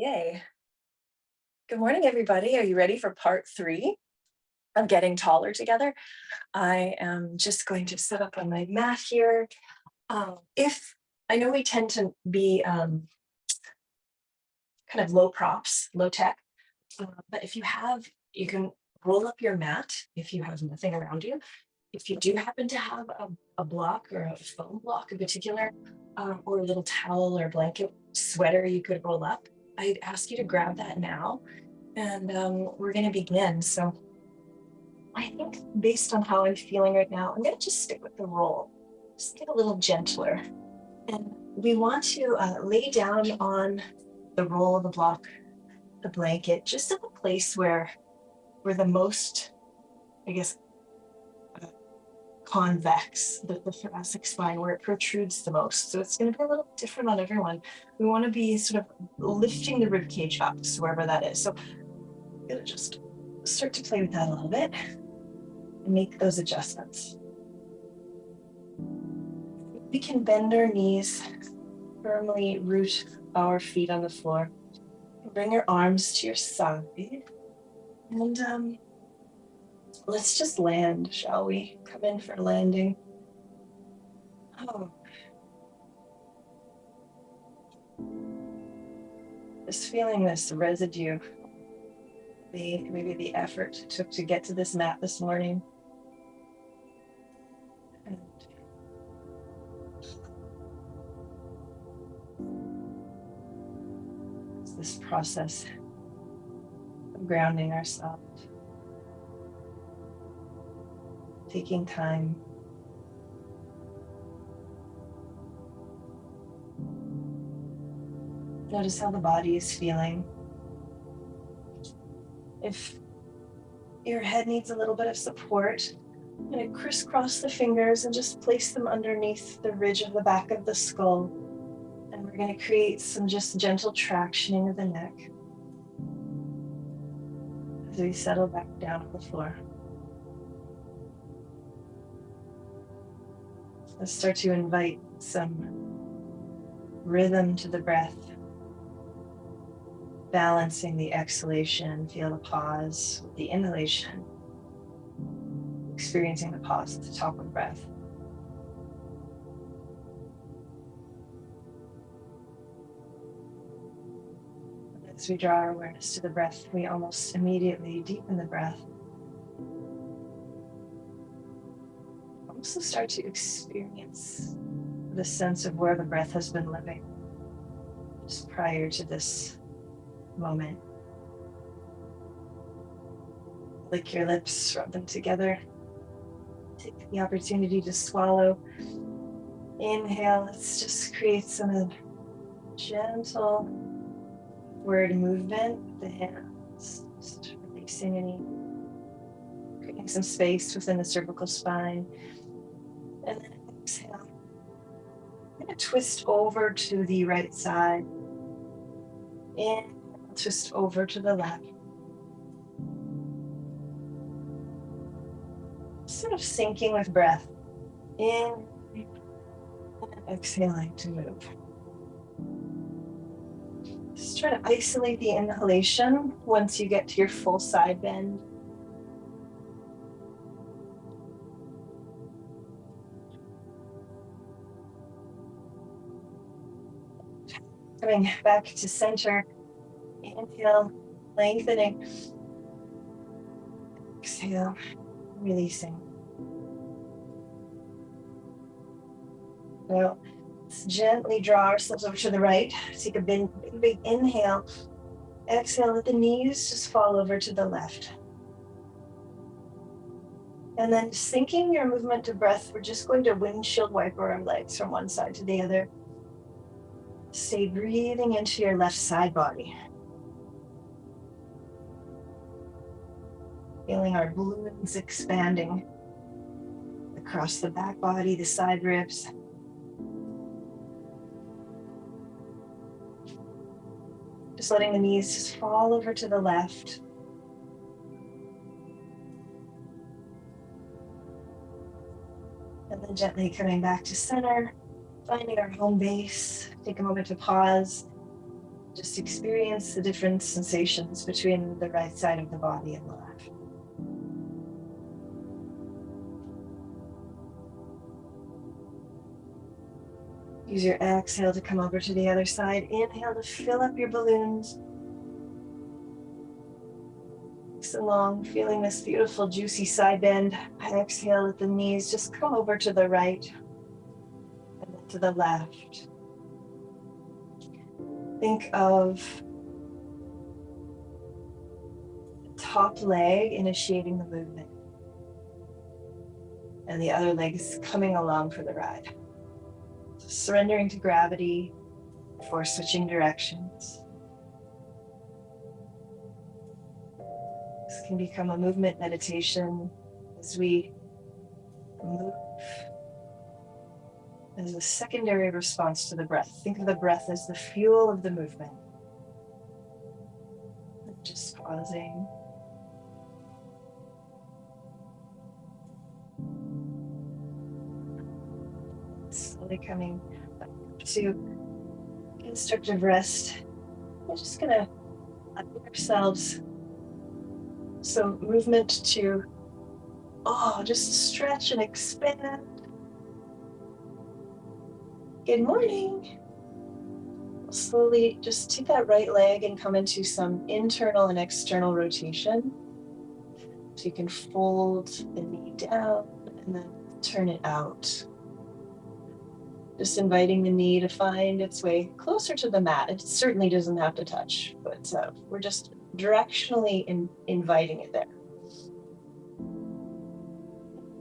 Yay. Good morning, everybody. Are you ready for part three of getting taller together? I am just going to set up on my mat here. If I know we tend to be kind of low props, low tech, but if you have, you can roll up your mat if you have nothing around you. If you do happen to have a block or a foam block in particular, or a little towel or blanket sweater you could roll up, I'd ask you to grab that now and we're going to begin. So I think based on how I'm feeling right now, I'm going to just stick with the roll, just get a little gentler. And we want to lay down on the roll, the block, the blanket, just in a place where we're the most, I guess, convex, the thoracic spine, where it protrudes the most. So it's going to be a little different on everyone. We want to be sort of lifting the rib cage up, so wherever that is. So I'm going to just start to play with that a little bit and make those adjustments. We can bend our knees, firmly root our feet on the floor. Bring your arms to your side. And let's just land, shall we? Come in for landing. Oh. Just feeling this residue, maybe the effort it took to get to this mat this morning. And it's this process of grounding ourselves, taking time. Notice how the body is feeling. If your head needs a little bit of support, I'm going to crisscross the fingers and just place them underneath the ridge of the back of the skull. And we're going to create some just gentle tractioning of the neck as we settle back down on the floor. Let's start to invite some rhythm to the breath, balancing the exhalation. Feel the pause with the inhalation, experiencing the pause at the top of the breath. As we draw our awareness to the breath, we almost immediately deepen the breath. Also start to experience the sense of where the breath has been living just prior to this moment. Lick your lips, rub them together. Take the opportunity to swallow. Inhale, let's just create some gentle word movement with the hands, just releasing creating some space within the cervical spine. And then exhale. I'm going to twist over to the right side. And twist over to the left. Sort of syncing with breath. In and exhaling to move. Just try to isolate the inhalation once you get to your full side bend. Coming back to center. Inhale, lengthening. Exhale, releasing. Now, let's gently draw ourselves over to the right. Take a big inhale. Exhale, let the knees just fall over to the left. And then syncing your movement to breath, we're just going to windshield wiper our legs from one side to the other. Stay breathing into your left side body. Feeling our balloons expanding across the back body, the side ribs. Just letting the knees just fall over to the left. And then gently coming back to center, finding our home base. Take a moment to pause. Just experience the different sensations between the right side of the body and the left. Use your exhale to come over to the other side. Inhale to fill up your balloons. Along, feeling this beautiful juicy side bend. Exhale at the knees, just come over to the right and then to the left. Think of the top leg initiating the movement and the other leg is coming along for the ride. So surrendering to gravity before switching directions. This can become a movement meditation as we move as a secondary response to the breath. Think of the breath as the fuel of the movement. Just pausing. Slowly coming back to constructive rest. We're just gonna allow ourselves some movement to just stretch and expand. Good morning. Slowly just take that right leg and come into some internal and external rotation. So you can fold the knee down and then turn it out. Just inviting the knee to find its way closer to the mat. It certainly doesn't have to touch, but we're just directionally inviting it there.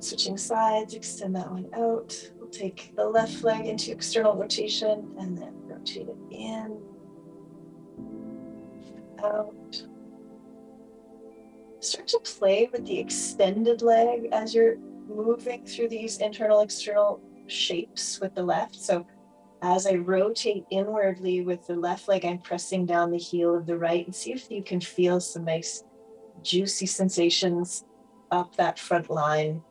Switching sides, extend that one out. We'll take the left leg into external rotation and then rotate it in, out. Start to play with the extended leg as you're moving through these internal, external shapes with the left. So as I rotate inwardly with the left leg, I'm pressing down the heel of the right, and see if you can feel some nice juicy sensations up that front line.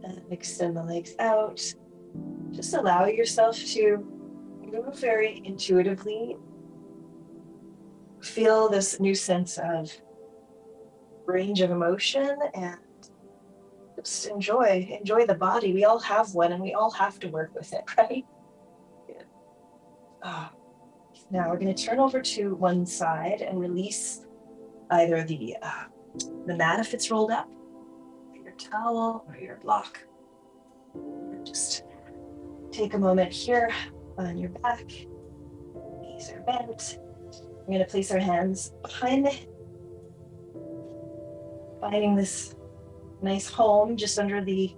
And extend the legs out. Just allow yourself to move very intuitively. Feel this new sense of range of emotion and just enjoy the body. We all have one and we all have to work with it, right? Good. Now we're going to turn over to one side and release either the mat if it's rolled up, your towel or your block. Just take a moment here on your back. Knees are bent. We're going to place our hands behind the head, finding this nice home just under the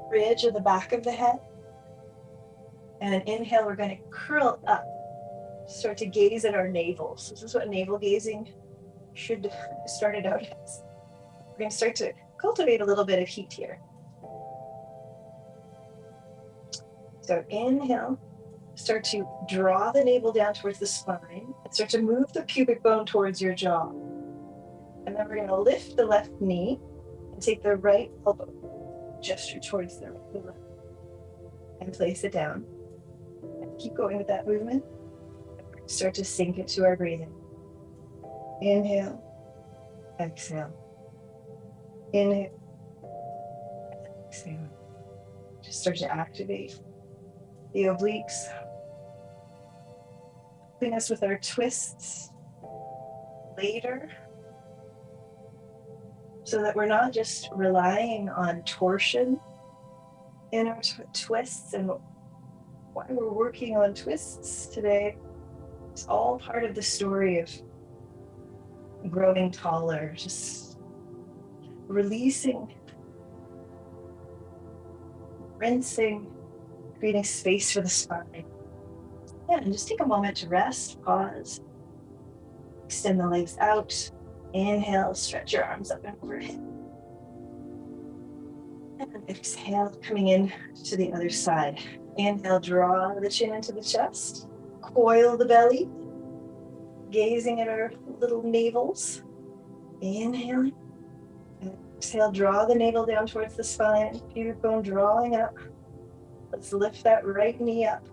bridge of the back of the head. And inhale, we're going to curl up, start to gaze at our navel. So this is what navel gazing should start it out as. We're going to start to cultivate a little bit of heat here. So inhale, start to draw the navel down towards the spine and start to move the pubic bone towards your jaw. And then we're going to lift the left knee and take the right elbow, gesture towards the left, and place it down. And keep going with that movement. Start to sink into our breathing. Inhale, exhale. Inhale, exhale. Just start to activate the obliques, helping us with our twists later, so that we're not just relying on torsion in our twists. And why we're working on twists today, it's all part of the story of growing taller, just releasing, rinsing, creating space for the spine. Yeah, and just take a moment to rest, pause, extend the legs out. Inhale, stretch your arms up and overhead. And exhale, coming in to the other side. Inhale, draw the chin into the chest, coil the belly, gazing at our little navels. Inhaling, Exhale, draw the navel down towards the spine. Pubic bone drawing up. Let's lift that right knee up.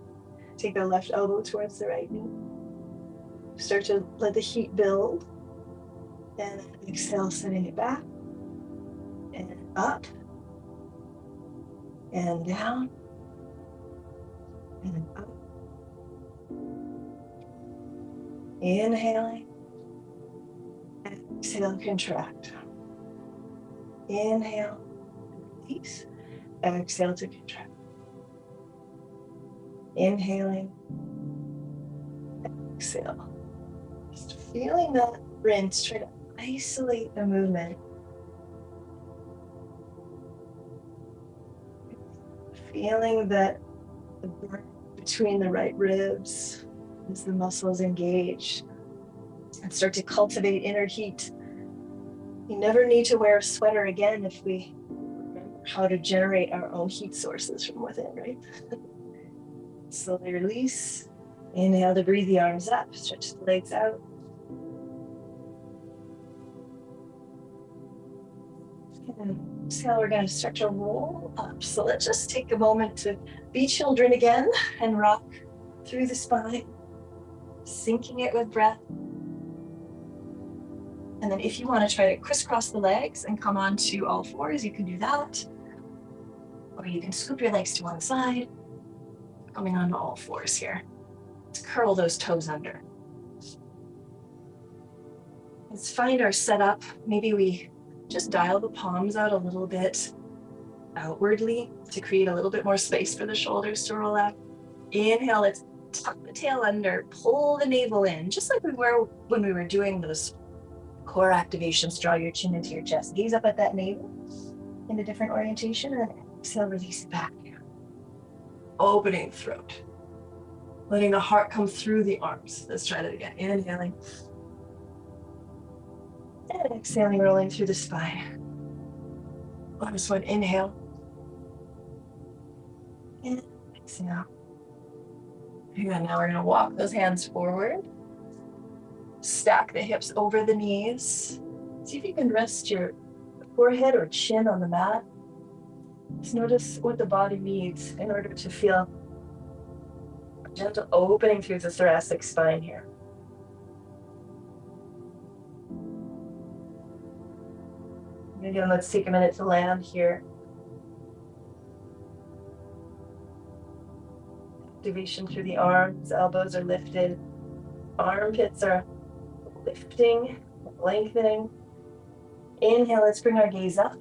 Take the left elbow towards the right knee. Start to let the heat build. And exhale, sending it back. And up. And down. And up. Inhaling. Exhale, contract. Inhale, release. Exhale to contract. Inhaling. Exhale. Just feeling that rinse. Try to isolate the movement. Feeling that the burn between the right ribs as the muscles engage and start to cultivate inner heat. You never need to wear a sweater again if we remember how to generate our own heat sources from within, right? Slowly release. Inhale to breathe the arms up, stretch the legs out. And exhale, we're going to start to roll up. So let's just take a moment to be children again and rock through the spine, sinking it with breath. And then if you want to try to crisscross the legs and come onto all fours, you can do that. Or you can scoop your legs to one side, coming onto all fours here. Let's curl those toes under. Let's find our setup. Maybe we just dial the palms out a little bit outwardly to create a little bit more space for the shoulders to roll out. Inhale, let's tuck the tail under, pull the navel in, just like we were when we were doing those core activations. Draw your chin into your chest, gaze up at that navel in a different orientation, and exhale, release it back. Opening throat, letting the heart come through the arms. Let's try that again. Inhaling and exhaling, rolling through the spine. Last one, inhale and exhale. Good. Now we're going to walk those hands forward. Stack the hips over the knees. See if you can rest your forehead or chin on the mat. Just notice what the body needs in order to feel a gentle opening through the thoracic spine here. Again, let's take a minute to land here. Activation through the arms, elbows are lifted, armpits are lifting, lengthening. Inhale, let's bring our gaze up.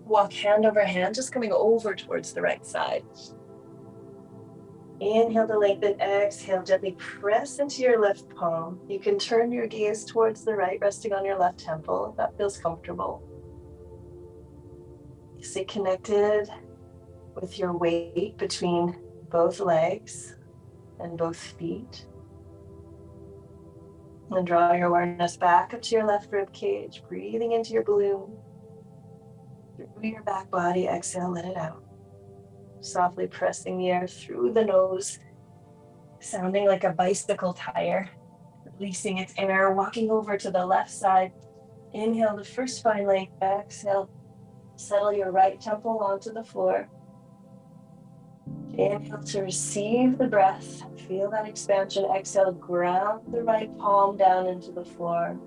Walk hand over hand, just coming over towards the right side. Inhale to lengthen, exhale, gently press into your left palm. You can turn your gaze towards the right, resting on your left temple if that feels comfortable. Stay connected with your weight between both legs and both feet. And draw your awareness back up to your left rib cage, breathing into your balloon. Through your back body, exhale, let it out. Softly pressing the air through the nose, sounding like a bicycle tire. Releasing its air, walking over to the left side. Inhale the first spine length, exhale. Settle your right temple onto the floor. Inhale to receive the breath. Feel that expansion. Exhale, ground the right palm down into the floor.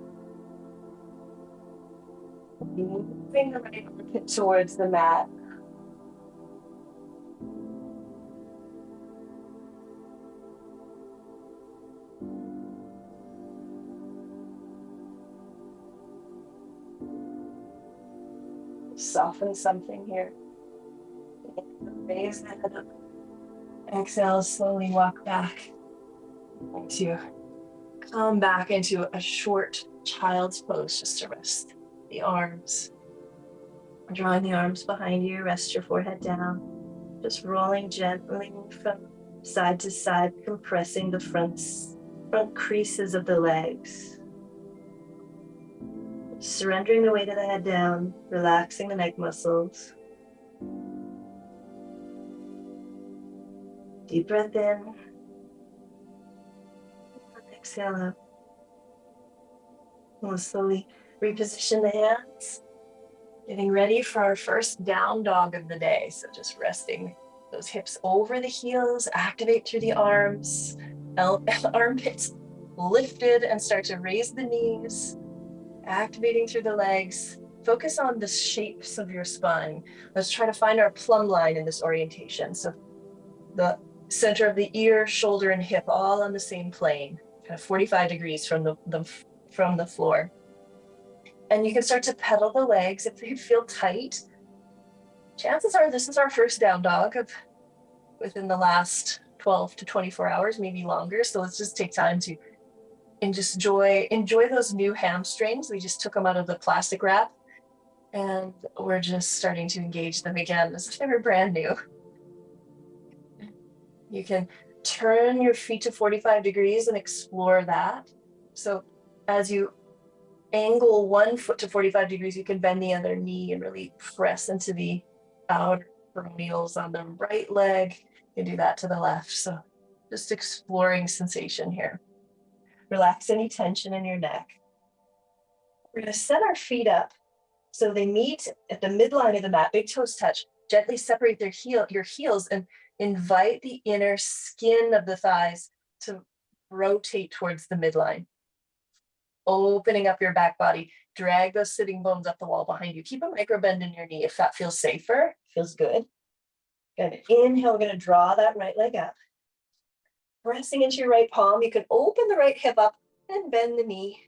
Moving the right armpit towards the mat. Soften something here. Raise the head up. Exhale, slowly walk back. To come back into a short child's pose, just to rest the arms. Drawing the arms behind you, rest your forehead down. Just rolling gently from side to side, compressing the front creases of the legs. Surrendering the weight of the head down, relaxing the neck muscles. Deep breath in. Exhale out. We'll slowly reposition the hands. Getting ready for our first down dog of the day. So just resting those hips over the heels, activate through the arms, armpits lifted, and start to raise the knees, activating through the legs. Focus on the shapes of your spine. Let's try to find our plumb line in this orientation. So the center of the ear, shoulder, and hip all on the same plane, kind of 45 degrees from the floor. And you can start to pedal the legs if they feel tight. Chances are this is our first down dog within the last 12 to 24 hours, maybe longer. So let's just take time to and just enjoy those new hamstrings. We just took them out of the plastic wrap and we're just starting to engage them again as if they were brand new. You can turn your feet to 45 degrees and explore that. So as you angle one foot to 45 degrees, you can bend the other knee and really press into the outer peroneals on the right leg. You can do that to the left. So just exploring sensation here. Relax any tension in your neck. We're going to set our feet up so they meet at the midline of the mat, big toes touch. Gently separate your heels and invite the inner skin of the thighs to rotate towards the midline. Opening up your back body, drag those sitting bones up the wall behind you. Keep a micro bend in your knee if that feels safer, feels good. Good. Inhale, we're going to draw that right leg up. Pressing into your right palm, you can open the right hip up and bend the knee.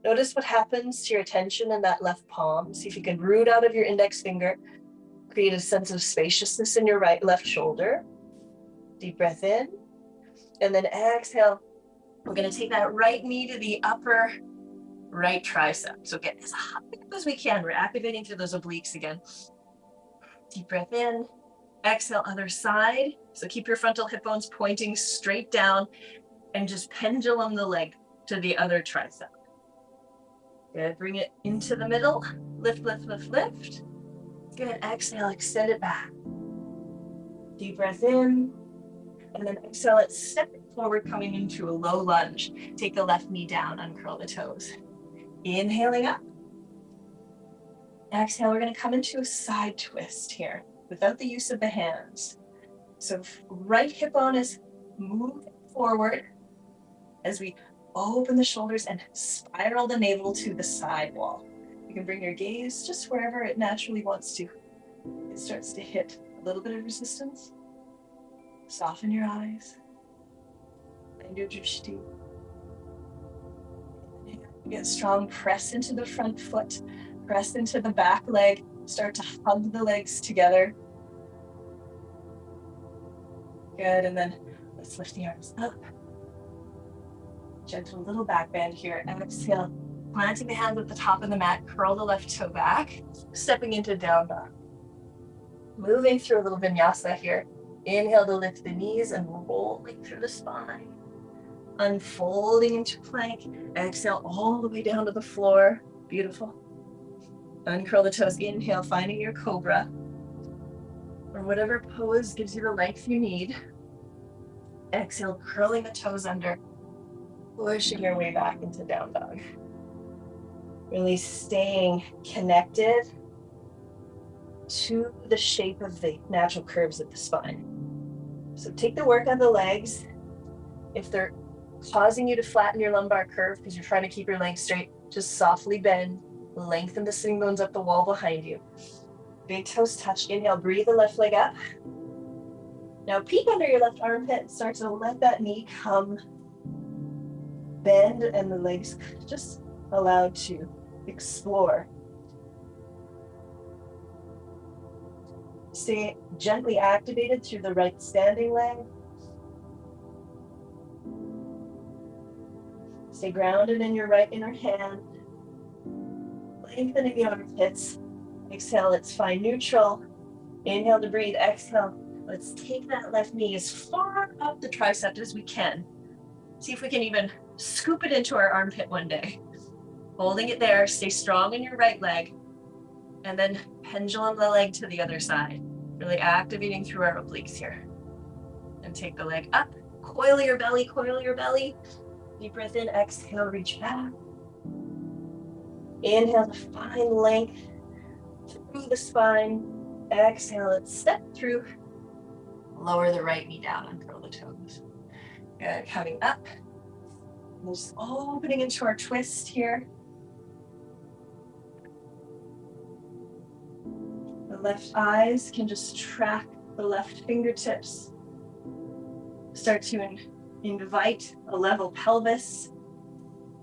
Notice what happens to your attention in that left palm. See if you can root out of your index finger. Create a sense of spaciousness in your left shoulder. Deep breath in. And then exhale. We're going to take that right knee to the upper right tricep. So get as high up as we can. We're activating through those obliques again. Deep breath in. Exhale, other side. So keep your frontal hip bones pointing straight down and just pendulum the leg to the other tricep. Good. Bring it into the middle. Lift, lift, lift, lift. Good. Exhale, extend it back. Deep breath in. And then exhale it, step it forward, coming into a low lunge. Take the left knee down, uncurl the toes. Inhaling up. Exhale, we're going to come into a side twist here without the use of the hands. So right hip bone is moving forward as we open the shoulders and spiral the navel to the side wall. You can bring your gaze just wherever it naturally wants to. It starts to hit a little bit of resistance. Soften your eyes. And your drishti. Get strong, press into the front foot, press into the back leg, start to hug the legs together. Good, and then let's lift the arms up. Gentle little back bend here. Exhale, planting the hands at the top of the mat, curl the left toe back, stepping into down dog. Moving through a little vinyasa here. Inhale to lift the knees and rolling through the spine. Unfolding into plank. Exhale all the way down to the floor. Beautiful. Uncurl the toes. Inhale, finding your cobra. Or whatever pose gives you the length you need. Exhale, curling the toes under. Pushing your way back into down dog. Really staying connected to the shape of the natural curves of the spine. So take the work on the legs. If they're causing you to flatten your lumbar curve because you're trying to keep your legs straight, just softly bend, lengthen the sitting bones up the wall behind you. Big toes touch. Inhale, breathe the left leg up. Now peek under your left armpit. Start to let that knee come. Bend and the legs just allowed to explore. Stay gently activated through the right standing leg. Stay grounded in your right inner hand. Lengthening the armpits. Exhale, let's find neutral. Inhale to breathe, exhale. Let's take that left knee as far up the tricep as we can. See if we can even scoop it into our armpit one day. Holding it there, stay strong in your right leg. And then pendulum the leg to the other side. Really activating through our obliques here. And take the leg up. Coil your belly, coil your belly. Deep breath in, exhale, reach back. Inhale to find length through the spine. Exhale, let's step through. Lower the right knee down, uncurl the toes. Good, coming up. We're just opening into our twist here. The left eyes can just track the left fingertips. Start to invite a level pelvis.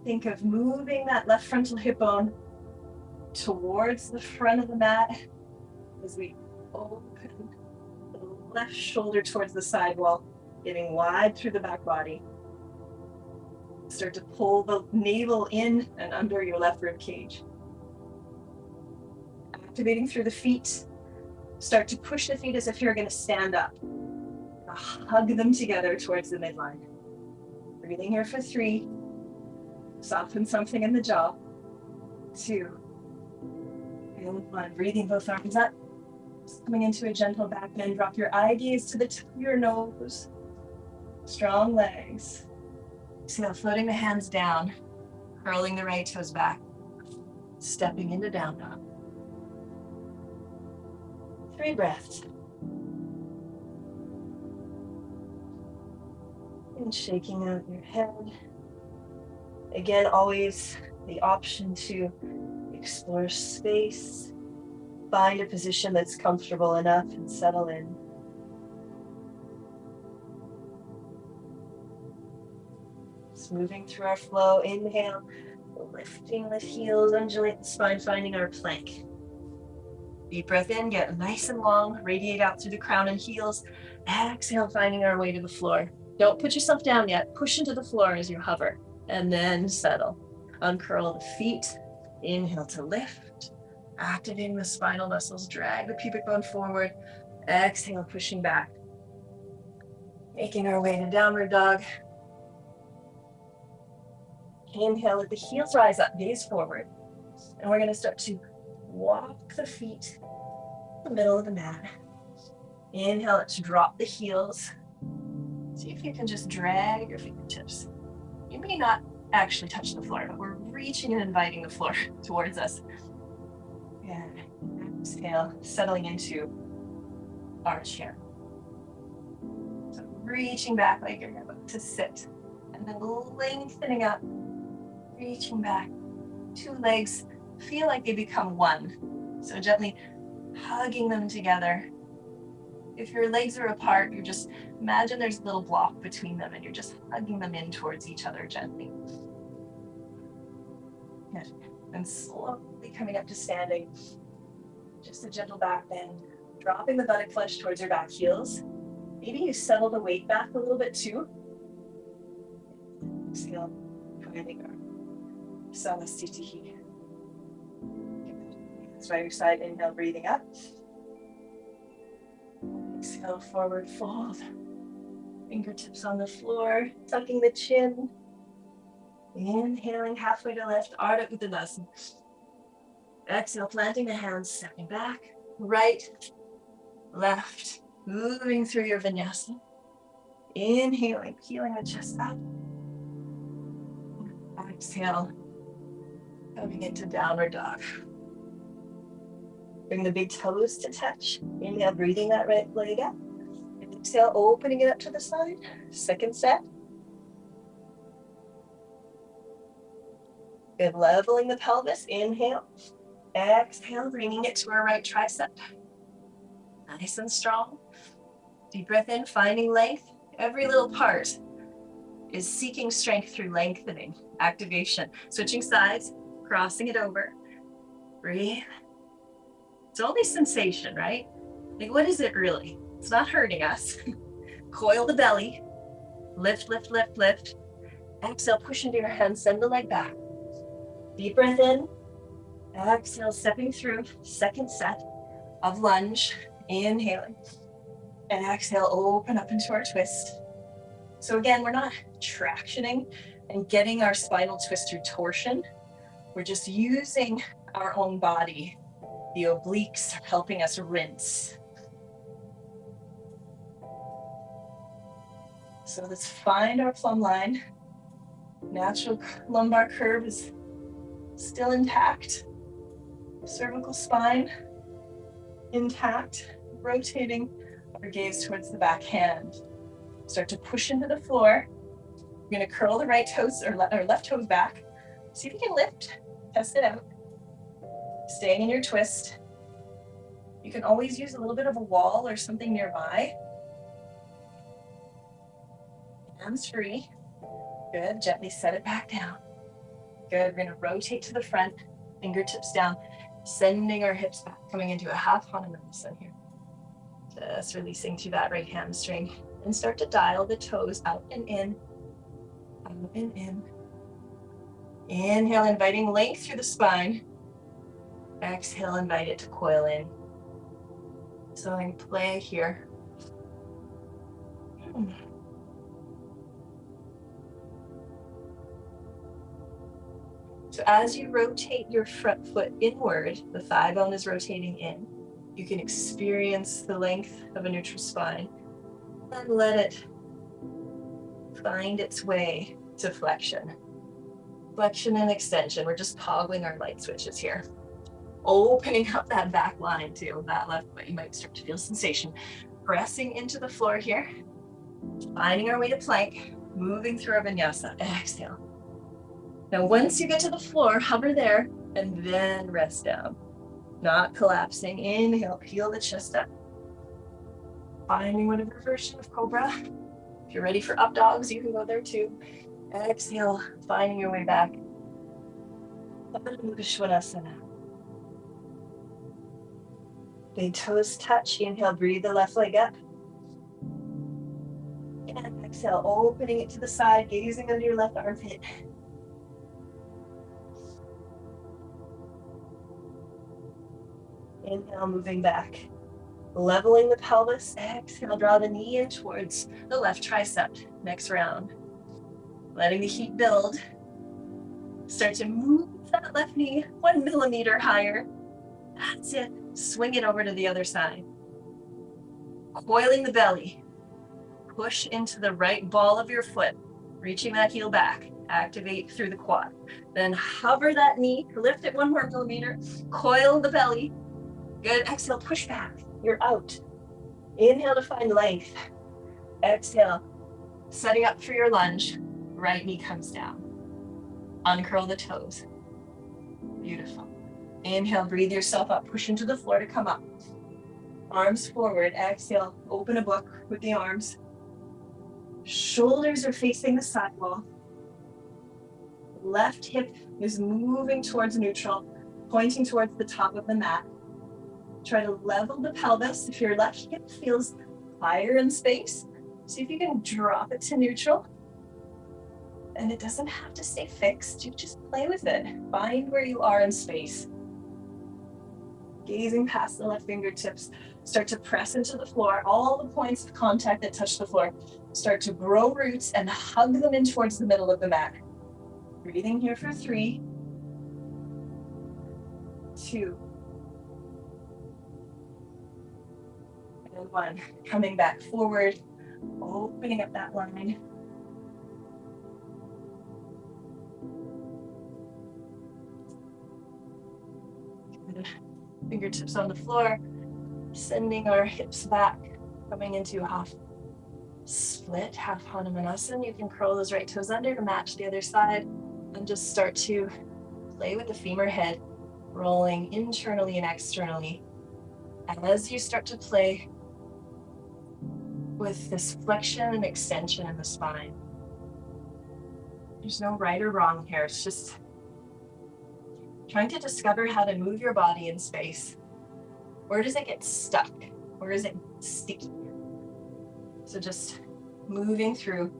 Think of moving that left frontal hip bone towards the front of the mat as we open the left shoulder towards the sidewall, getting wide through the back body. Start to pull the navel in and under your left rib cage. Activating through the feet. Start to push the feet as if you're going to stand up. Hug them together towards the midline. Breathing here for 3. Soften something in the jaw. 2. And 1. Breathing both arms up. Just coming into a gentle back bend. Drop your eye gaze to the tip of your nose. Strong legs. Exhale, floating the hands down. Curling the right toes back. Stepping into down dog. 3 breaths. And shaking out your head. Again, always the option to explore space. Find a position that's comfortable enough and settle in. Just moving through our flow. Inhale, lifting the heels, undulate the spine, finding our plank. Deep breath in, get nice and long, radiate out through the crown and heels. Exhale, finding our way to the floor. Don't put yourself down yet. Push into the floor as you hover, and then settle. Uncurl the feet. Inhale to lift. Activating the spinal muscles. Drag the pubic bone forward. Exhale, pushing back. Making our way to downward dog. Inhale, let the heels rise up, gaze forward. And we're going to start to walk the feet in the middle of the mat. Inhale, let's drop the heels. See if you can just drag your fingertips. You may not actually touch the floor, but we're reaching and inviting the floor towards us. And exhale, settling into our chair. So reaching back like you're about to sit. And then lengthening up, reaching back. 2 legs feel like they become one. So gently hugging them together. If your legs are apart, you just imagine there's a little block between them and you're just hugging them in towards each other gently. Good. And slowly coming up to standing. Just a gentle back bend. Dropping the buttock flesh towards your back heels. Maybe you settle the weight back a little bit too. Exhale, finding our Salasthiti. That's right, your side inhale, breathing up. Exhale, forward fold. Fingertips on the floor, tucking the chin. Inhaling halfway to left, Ardha Uttanasana. Exhale, planting the hands, stepping back. Right, left, moving through your vinyasa. Inhaling, peeling the chest up. Exhale, coming into downward dog. Bring the big toes to touch. Inhale, breathing that right leg up. Exhale, opening it up to the side. Second set. Good, leveling the pelvis. Inhale. Exhale, bringing it to our right tricep. Nice and strong. Deep breath in, finding length. Every little part is seeking strength through lengthening. Activation. Switching sides, crossing it over. Breathe. It's only sensation, right? Like, what is it really? It's not hurting us. Coil the belly. Lift, lift, lift, lift. Exhale, push into your hands, send the leg back. Deep breath in. Exhale, stepping through. Second set of lunge. Inhaling. And exhale, open up into our twist. So again, we're not tractioning and getting our spinal twist through torsion. We're just using our own body. The obliques are helping us rinse. So let's find our plumb line. Natural lumbar curve is still intact. Cervical spine intact. Rotating our gaze towards the back hand. Start to push into the floor. You're going to curl the right toes or left toes back. See if you can lift. Test it out. Staying in your twist. You can always use a little bit of a wall or something nearby. Hands free. Good. Gently set it back down. Good. We're going to rotate to the front. Fingertips down. Sending our hips back. Coming into a half Hanumanasana here. Just releasing to that right hamstring. And start to dial the toes out and in. Out and in. Inhale, inviting length through the spine. Exhale, invite it to coil in. So I'm going to play here. So as you rotate your front foot inward, the thigh bone is rotating in. You can experience the length of a neutral spine and let it find its way to flexion. Flexion and extension. We're just toggling our light switches here. Opening up that back line too, that left foot. You might start to feel sensation. Pressing into the floor here. Finding our way to plank. Moving through our vinyasa. Exhale. Now, once you get to the floor, hover there and then rest down. Not collapsing. Inhale, peel the chest up. Finding whatever version of Cobra. If you're ready for up dogs, you can go there too. Exhale, finding your way back. Big toes touch. Inhale, breathe the left leg up. And exhale, opening it to the side, gazing under your left armpit. Inhale, moving back. Leveling the pelvis. Exhale, draw the knee in towards the left tricep. Next round. Letting the heat build. Start to move that left knee 1 millimeter higher. That's it. Swing it over to the other side. Coiling the belly. Push into the right ball of your foot. Reaching that heel back. Activate through the quad. Then hover that knee. Lift it 1 more millimeter. Coil the belly. Good. Exhale, push back. You're out. Inhale to find length. Exhale. Setting up for your lunge. Right knee comes down. Uncurl the toes. Beautiful. Inhale, breathe yourself up. Push into the floor to come up. Arms forward. Exhale, open a book with the arms. Shoulders are facing the side wall. Left hip is moving towards neutral, pointing towards the top of the mat. Try to level the pelvis. If your left hip feels higher in space, see if you can drop it to neutral. And it doesn't have to stay fixed. You just play with it. Find where you are in space. Gazing past the left fingertips. Start to press into the floor. All the points of contact that touch the floor. Start to grow roots and hug them in towards the middle of the mat. Breathing here for 3, 2, and 1. Coming back forward. Opening up that line. Fingertips on the floor, sending our hips back, coming into half split, half Hanumanasana. You can curl those right toes under to match the other side and just start to play with the femur head, rolling internally and externally. And as you start to play with this flexion and extension in the spine, there's no right or wrong here. It's just trying to discover how to move your body in space. Where does it get stuck? Where is it sticky? So just moving through.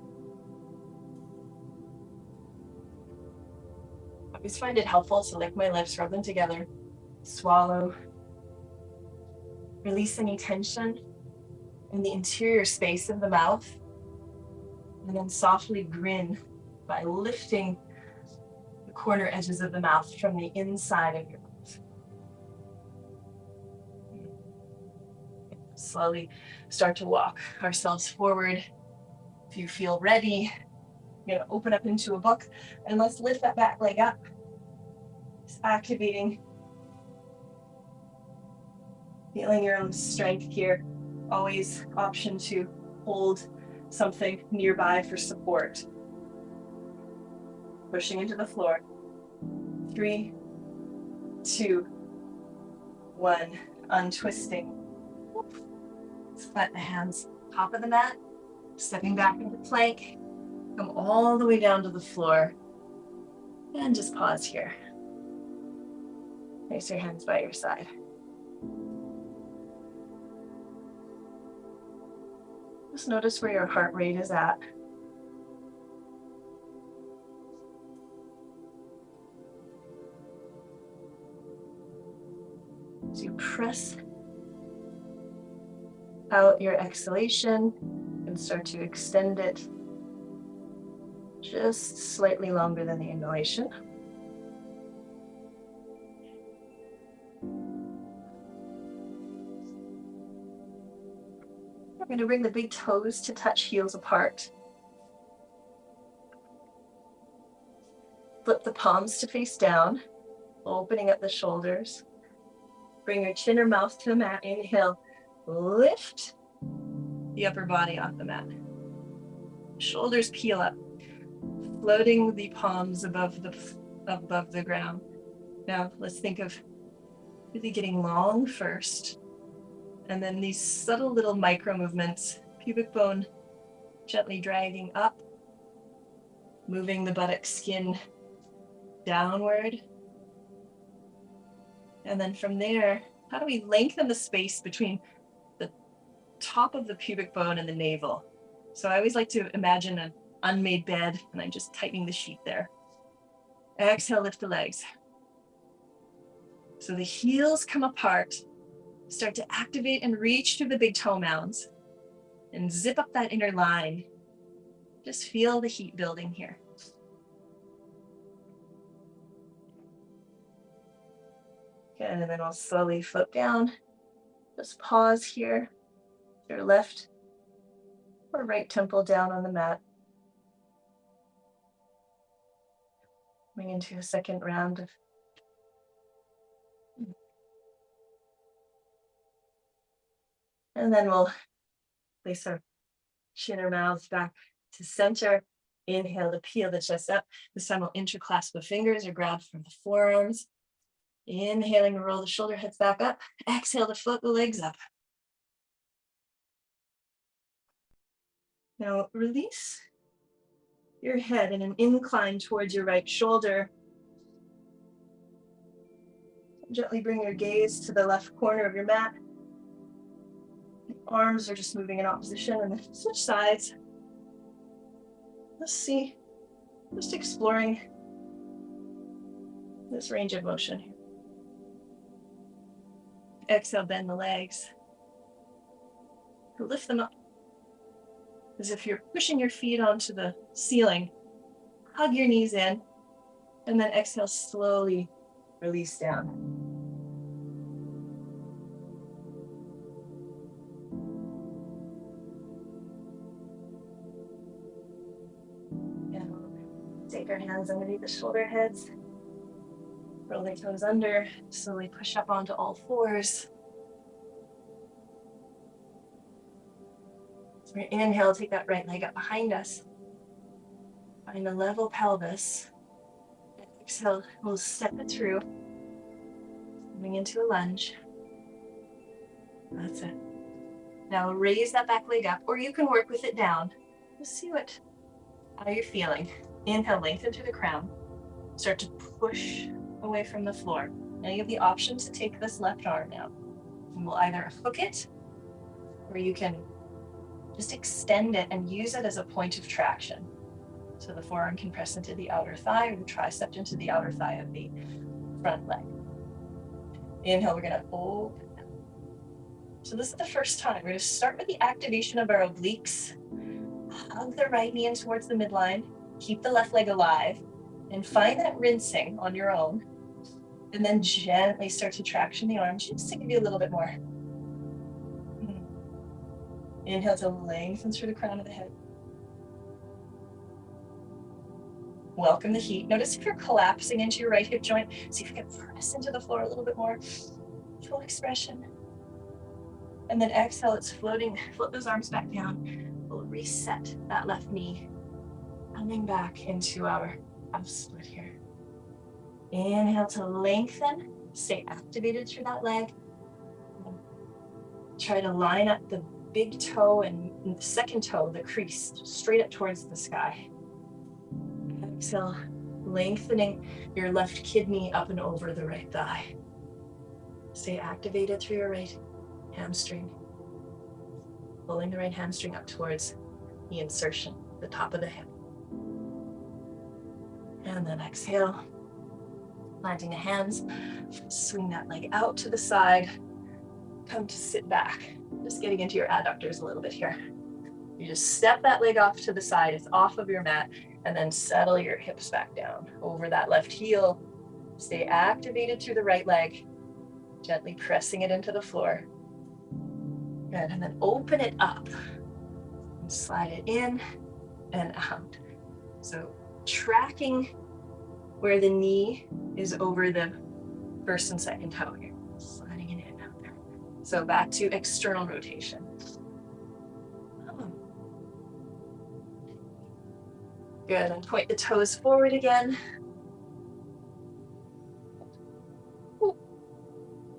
I always find it helpful to lick my lips, rub them together, swallow, release any tension in the interior space of the mouth, and then softly grin by lifting the corner edges of the mouth from the inside of your mouth. Slowly start to walk ourselves forward. If you feel ready, open up into a book and let's lift that back leg up. Just activating, feeling your own strength here. Always option to hold something nearby for support. Pushing into the floor. 3, 2, 1. Untwisting. Let the hands top of the mat. Stepping back into plank. Come all the way down to the floor. And just pause here. Place your hands by your side. Just notice where your heart rate is at. As you press out your exhalation and start to extend it just slightly longer than the inhalation. We're going to bring the big toes to touch heels apart. Flip the palms to face down, opening up the shoulders. Bring your chin or mouth to the mat. Inhale, lift the upper body off the mat. Shoulders peel up, floating the palms above the ground. Now let's think of really getting long first, and then these subtle little micro movements. Pubic bone gently dragging up, moving the buttock skin downward. And then from there, how do we lengthen the space between the top of the pubic bone and the navel? So I always like to imagine an unmade bed, and I'm just tightening the sheet there. Exhale, lift the legs. So the heels come apart. Start to activate and reach through the big toe mounds and zip up that inner line. Just feel the heat building here. Okay, and then we'll slowly float down. Just pause here. Your left or right temple down on the mat. Coming into a second round of and then we'll place our chin or mouth back to center. Inhale to peel the chest up. This time we'll interclasp the fingers or grab from the forearms. Inhaling to roll the shoulder heads back up. Exhale to float the legs up. Now release your head in an incline towards your right shoulder. Gently bring your gaze to the left corner of your mat. Arms are just moving in opposition, and then switch sides. Let's see, just exploring this range of motion. Exhale, bend the legs. Lift them up as if you're pushing your feet onto the ceiling. Hug your knees in, and then exhale, slowly release down. And we'll take our hands underneath the shoulder heads. Roll the toes under, slowly push up onto all fours. So we inhale, take that right leg up behind us. Find a level pelvis. Exhale, we'll step it through. Moving into a lunge. That's it. Now raise that back leg up, or you can work with it down. Just see how you're feeling. Inhale, lengthen through the crown. Start to push away from the floor. Now you have the option to take this left arm now. And we'll either hook it, or you can just extend it and use it as a point of traction. So the forearm can press into the outer thigh, or the tricep into the outer thigh of the front leg. Inhale, we're gonna open. So this is the first time. We're gonna start with the activation of our obliques. Hug the right knee in towards the midline. Keep the left leg alive. And find that rinsing on your own. And then gently start to traction the arms just to give you a little bit more. Inhale to lengthen through the crown of the head. welcome the heat. Notice if you're collapsing into your right hip joint. See if you can press into the floor a little bit more. Full expression. And then exhale, it's floating. Float those arms back down. We'll reset that left knee. Coming back into our half split here. Inhale to lengthen. Stay activated through that leg. Try to line up the big toe and the second toe, the crease, straight up towards the sky. Exhale, lengthening your left kidney up and over the right thigh. Stay activated through your right hamstring. Pulling the right hamstring up towards the insertion, the top of the hip. And then exhale, planting the hands, swing that leg out to the side, come to sit back. Just getting into your adductors a little bit here. You just step that leg off to the side, it's off of your mat, and then settle your hips back down over that left heel. Stay activated through the right leg, gently pressing it into the floor. Good, and then open it up and slide it in and out. So tracking where the knee is over the first and second toe here, sliding it in and out there. So back to external rotation. Good, and point the toes forward again.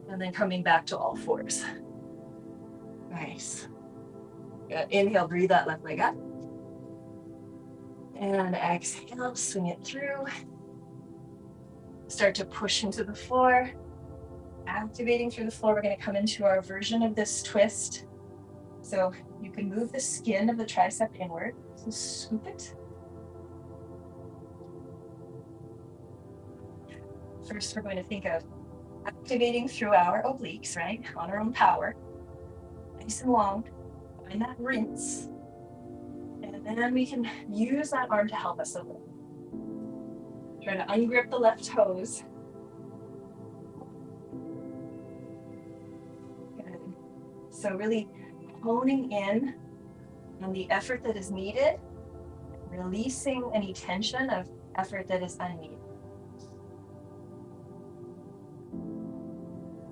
And then coming back to all fours. Nice. Good. Inhale, breathe that left leg up. And exhale, swing it through. Start to push into the floor. Activating through the floor, we're going to come into our version of this twist. So you can move the skin of the tricep inward. So scoop it. First, we're going to think of activating through our obliques, right? On our own power. Nice and long. Find that rinse. And then we can use that arm to help us a little. Try to ungrip the left toes. Good. So really honing in on the effort that is needed, releasing any tension of effort that is unneeded.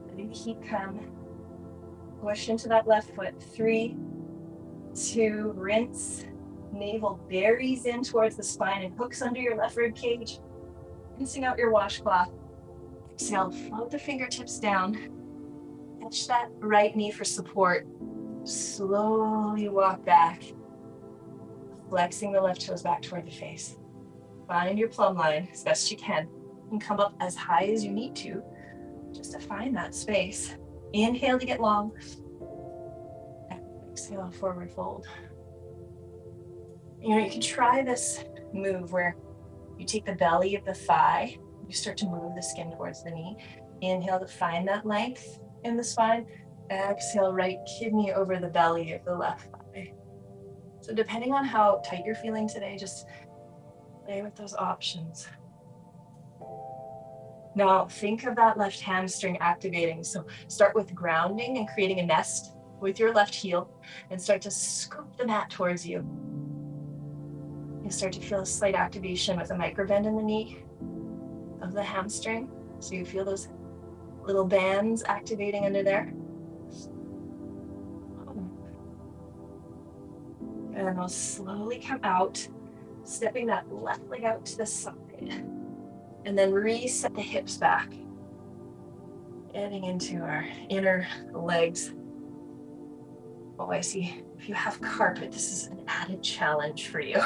Letting the heat come. Push into that left foot. 3, 2, rinse. Navel buries in towards the spine and hooks under your left rib cage. Rinsing out your washcloth. Exhale, float the fingertips down. Touch that right knee for support. Slowly walk back. Flexing the left toes back toward the face. Find your plumb line as best you can. And come up as high as you need to, just to find that space. Inhale to get long. Exhale, forward fold. You can try this move where you take the belly of the thigh, you start to move the skin towards the knee. Inhale to find that length in the spine. Exhale, right kidney over the belly of the left thigh. So depending on how tight you're feeling today, just play with those options. Now think of that left hamstring activating. So start with grounding and creating a nest with your left heel and start to scoop the mat towards you. You start to feel a slight activation with a micro bend in the knee of the hamstring. So you feel those little bands activating under there. And we'll slowly come out, stepping that left leg out to the side. And then reset the hips back. Getting into our inner legs. Oh, I see. If you have carpet, this is an added challenge for you.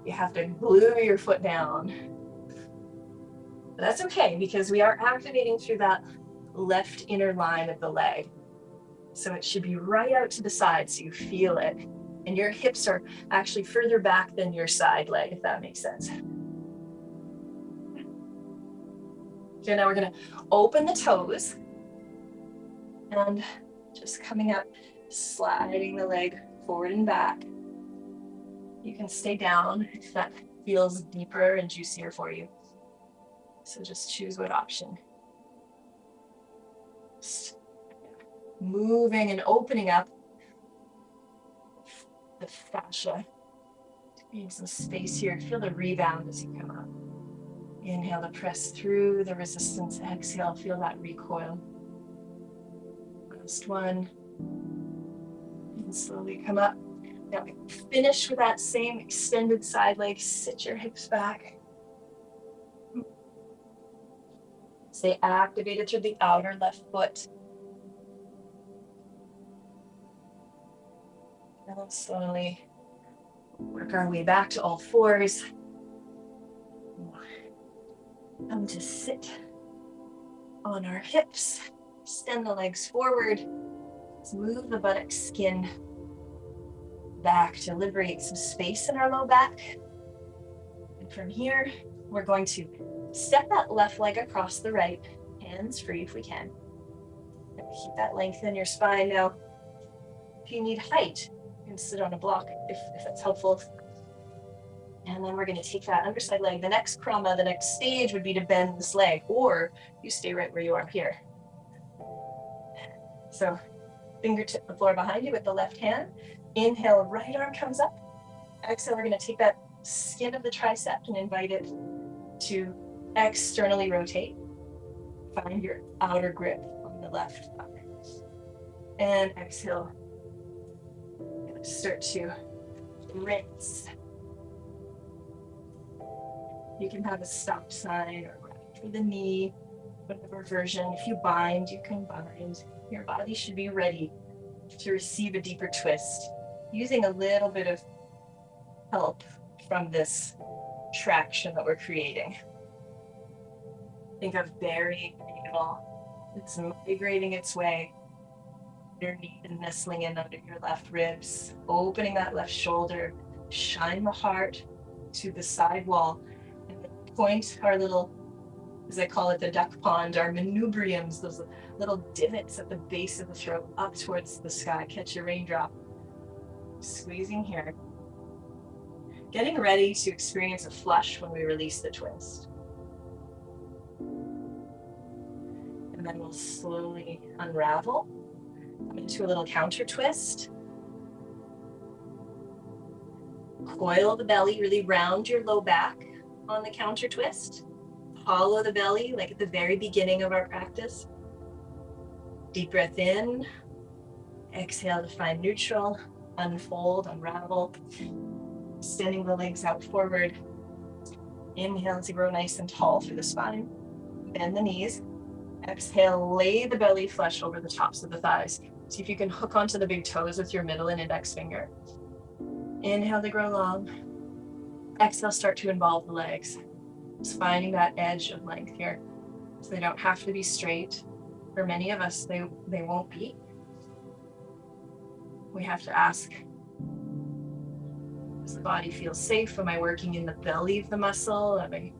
You have to glue your foot down. But that's okay because we are activating through that left inner line of the leg. So it should be right out to the side so you feel it. And your hips are actually further back than your side leg, if that makes sense. So now we're going to open the toes and just coming up, sliding the leg forward and back. You can stay down if that feels deeper and juicier for you. So just choose what option. Just moving and opening up the fascia Need some space here. Feel the rebound as you come up. Inhale to press through the resistance. Exhale, feel that recoil. Last one. And slowly come up. Now finish with that same extended side leg. Sit your hips back. Stay activated through the outer left foot. And then slowly work our way back to all fours. Come to sit on our hips. Extend the legs forward. Let's move the buttock skin back to liberate some space in our low back. And from here, we're going to step that left leg across the right, hands free if we can. And keep that length in your spine. Now, if you need height, you can sit on a block if that's helpful. And then we're going to take that underside leg. The next krama, the next stage would be to bend this leg, or you stay right where you are here. So fingertip the floor behind you with the left hand. Inhale, right arm comes up. Exhale, we're going to take that skin of the tricep and invite it to externally rotate. Find your outer grip on the left thigh. And exhale. Start to rinse. You can have a stop sign or grab for the knee, whatever version. If you bind, you can bind. Your body should be ready to receive a deeper twist, using a little bit of help from this traction that we're creating. Think of burying the needle. It's migrating its way underneath and nestling in under your left ribs, opening that left shoulder, shine the heart to the side wall, and point our little, as I call it, the duck pond, our manubriums, those little divots at the base of the throat up towards the sky. Catch your raindrop. Squeezing here. Getting ready to experience a flush when we release the twist. And then we'll slowly unravel. Come into a little counter twist. Coil the belly, really round your low back on the counter twist. Hollow the belly like at the very beginning of our practice. Deep breath in. Exhale to find neutral. Unfold, unravel. Extending the legs out forward. Inhale to grow nice and tall through the spine. Bend the knees. Exhale, lay the belly flush over the tops of the thighs. See if you can hook onto the big toes with your middle and index finger. Inhale to grow long. Exhale, start to involve the legs. Just finding that edge of length here. So they don't have to be straight. For many of us, they won't be. We have to ask, does the body feel safe? Am I working in the belly of the muscle? Am I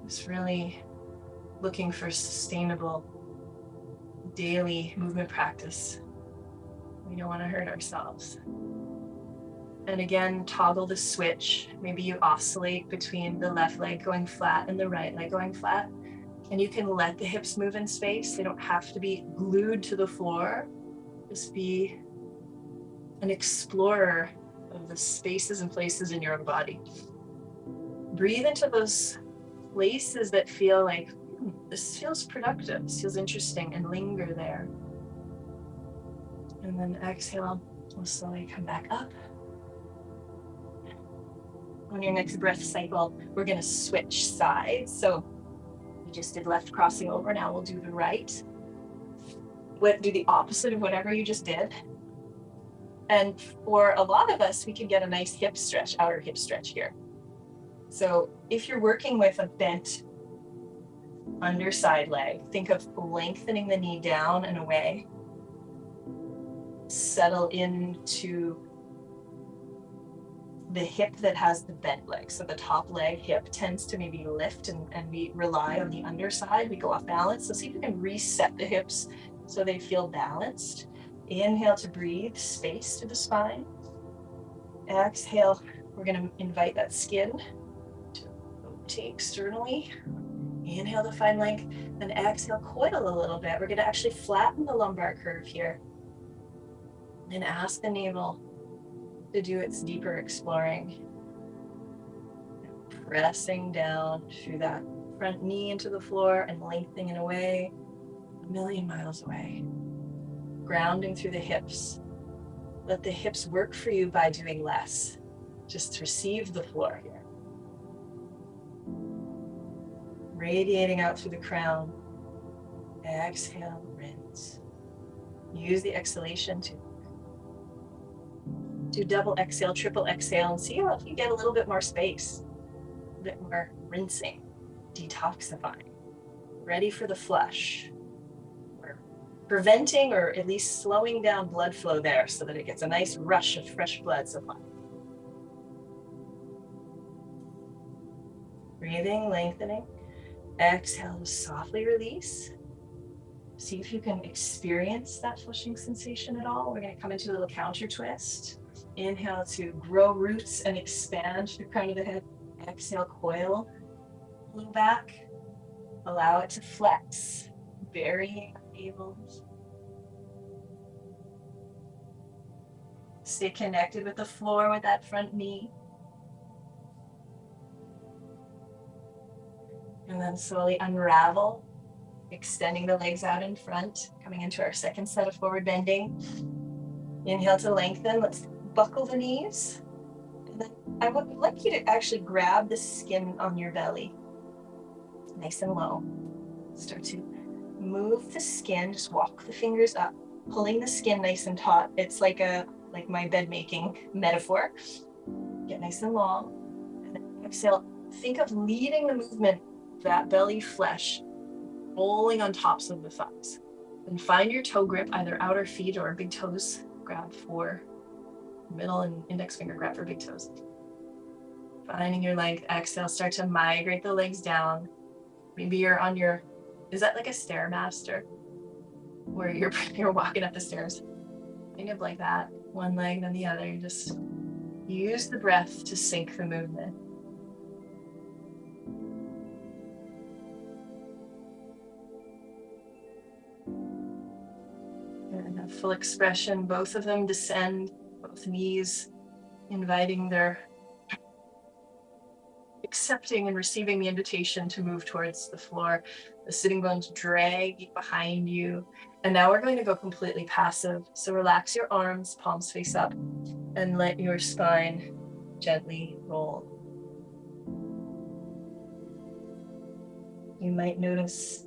just really looking for sustainable daily movement practice? We don't want to hurt ourselves. And again, toggle the switch. Maybe you oscillate between the left leg going flat and the right leg going flat. And you can let the hips move in space. They don't have to be glued to the floor. Just be an explorer of the spaces and places in your own body. Breathe into those places that feel like, this feels productive, this feels interesting, and linger there. And then exhale, we'll slowly come back up. On your next breath cycle, we're gonna switch sides. So we just did left crossing over, now we'll do the right. Do the opposite of whatever you just did. And for a lot of us, we can get a nice hip stretch, outer hip stretch here. So if you're working with a bent underside leg, think of lengthening the knee down and away. Settle into the hip that has the bent leg. So the top leg hip tends to maybe lift and we rely on the underside. We go off balance. So see if you can reset the hips so they feel balanced. Inhale to breathe, space to the spine. Exhale, we're going to invite that skin to rotate externally. Inhale to find length, then exhale, coil a little bit. We're going to actually flatten the lumbar curve here. And ask the navel to do its deeper exploring. pressing down through that front knee into the floor and lengthening away, a million miles away. Grounding through the hips. Let the hips work for you by doing less. Just receive the floor here. Radiating out through the crown. Exhale, rinse. Use the exhalation to do double exhale, triple exhale, and see if you get a little bit more space, a bit more rinsing, detoxifying, ready for the flush. We're preventing or at least slowing down blood flow there so that it gets a nice rush of fresh blood supply. Breathing, lengthening. Exhale to softly release. See if you can experience that flushing sensation at all. We're going to come into a little counter twist. Inhale to grow roots and expand the crown of the head. Exhale, coil a little back. Allow it to flex, burying the navel. Stay connected with the floor with that front knee. And then slowly unravel, extending the legs out in front, coming into our second set of forward bending. Inhale to lengthen. Let's buckle the knees. And then I would like you to actually grab the skin on your belly, nice and low. Start to move the skin, just walk the fingers up, pulling the skin nice and taut. It's like my bed making metaphor. Get nice and long. And then exhale. Think of leading the movement, that belly flesh, rolling on tops of the thighs. And find your toe grip, either outer feet or big toes. Grab for middle and index finger, grab for big toes. Finding your length. Exhale, start to migrate the legs down. Maybe you're on your, is that like a Stairmaster? Where you're walking up the stairs. Kind of like that. One leg, then the other. You just use the breath to sync the movement. And a full expression, both of them descend, both knees inviting their, accepting and receiving the invitation to move towards the floor. The sitting bones drag behind you. And now we're going to go completely passive. So relax your arms, palms face up, and let your spine gently roll. You might notice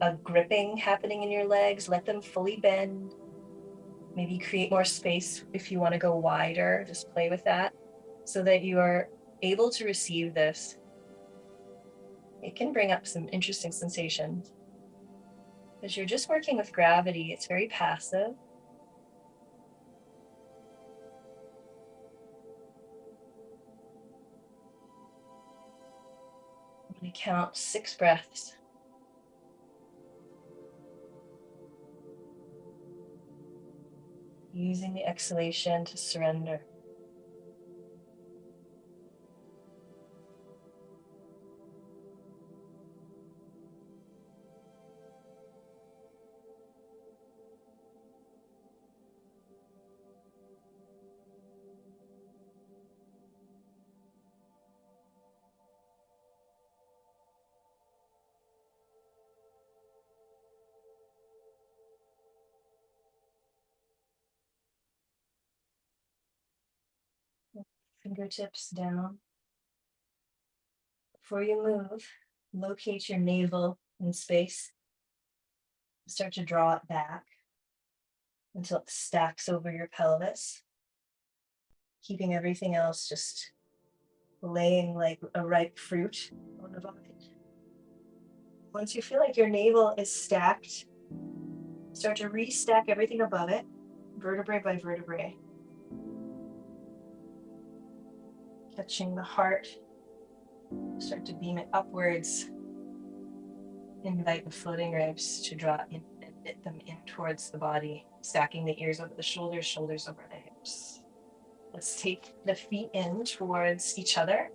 a gripping happening in your legs. Let them fully bend. Maybe create more space if you want to go wider. Just play with that so that you are able to receive this. It can bring up some interesting sensations. Because you're just working with gravity, it's very passive. I'm going to count 6 breaths. Using the exhalation to surrender. Fingertips down. Before you move, locate your navel in space. Start to draw it back until it stacks over your pelvis, keeping everything else just laying like a ripe fruit on the vine. Once you feel like your navel is stacked, start to restack everything above it, vertebrae by vertebrae. Catching the heart, start to beam it upwards. Invite the floating ribs to draw in and knit them in towards the body, stacking the ears over the shoulders, shoulders over the hips. Let's take the feet in towards each other.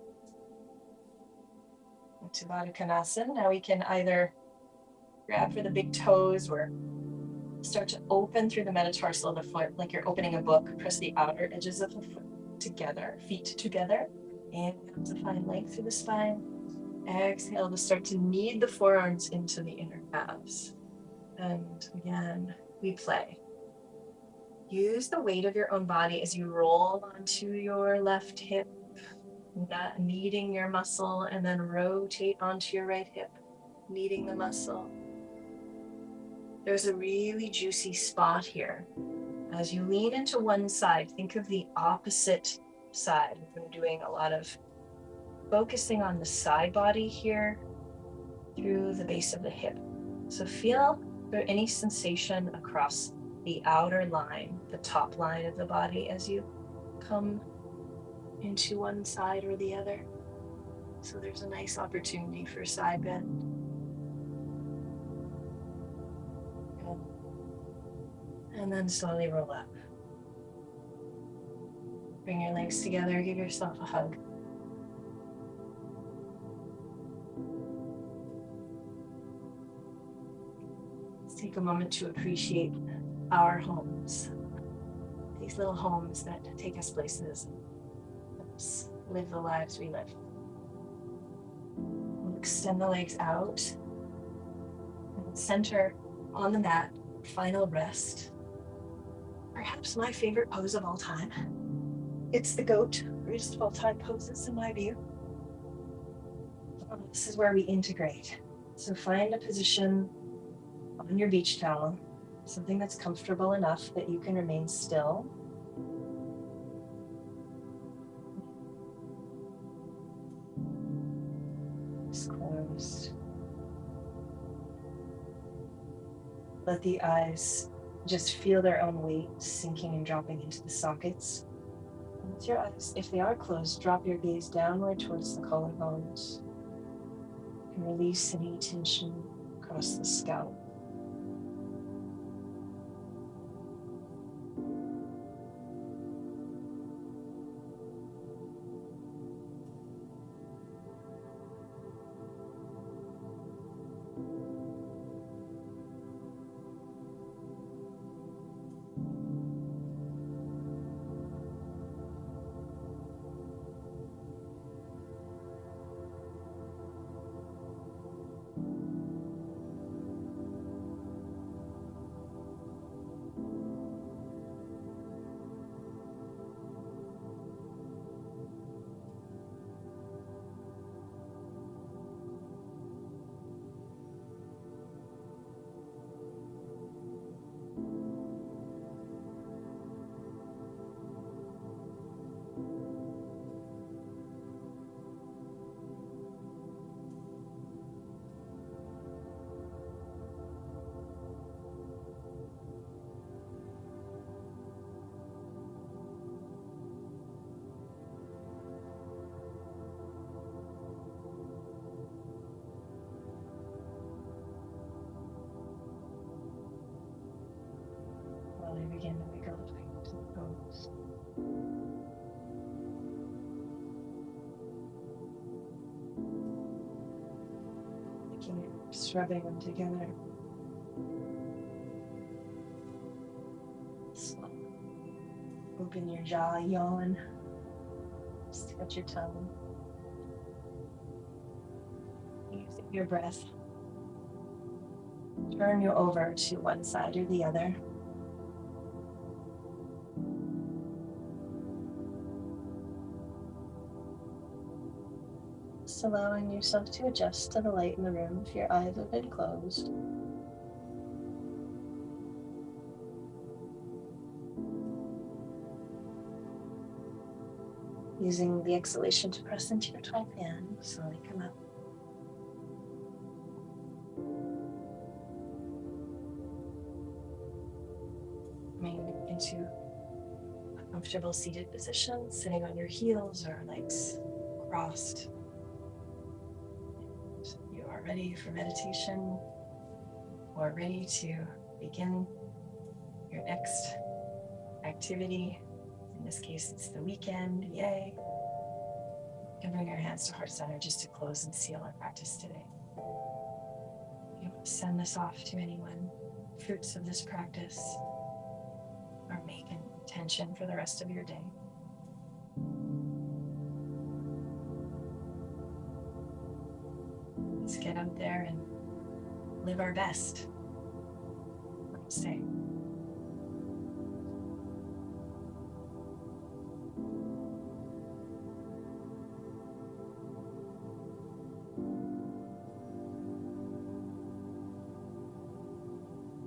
Into Baddha Konasana. Now we can either grab for the big toes or start to open through the metatarsal of the foot like you're opening a book. Press the outer edges of the foot together, feet together. Inhale to find length through the spine. Exhale to start to knead the forearms into the inner calves. And again, we play. Use the weight of your own body as you roll onto your left hip, kneading your muscle, and then rotate onto your right hip, kneading the muscle. There's a really juicy spot here. As you lean into one side, think of the opposite side. We're doing a lot of focusing on the side body here through the base of the hip. So feel for any sensation across the outer line, the top line of the body as you come into one side or the other. So there's a nice opportunity for side bend. And then slowly roll up. Bring your legs together, give yourself a hug. Let's take a moment to appreciate our homes. These little homes that take us places, let's live the lives we live. We'll extend the legs out and center on the mat, final rest. Perhaps my favorite pose of all time. It's the goat, greatest of all time poses in my view. This is where we integrate. So find a position on your beach towel, something that's comfortable enough that you can remain still. Eyes closed. Let the eyes just feel their own weight sinking and dropping into the sockets. And with your eyes, if they are closed, drop your gaze downward towards the collarbones and release any tension across the scalp. Slowly begin to wiggle back to the pose. Just rubbing them together. Slow. Open your jaw, yawn. Just touch your tongue. Using your breath. Turn you over to one side or the other. Just allowing yourself to adjust to the light in the room if your eyes have been closed. Using the exhalation to press into your 12th hand, slowly come up. Coming into a comfortable seated position, sitting on your heels or legs crossed. You are ready for meditation or ready to begin your next activity. In this case, it's the weekend, yay. You can bring your hands to heart center just to close and seal our practice today. You want to send this off to anyone. Fruits of this practice, or make an intention for the rest of your day. out there and live our best. Namaste.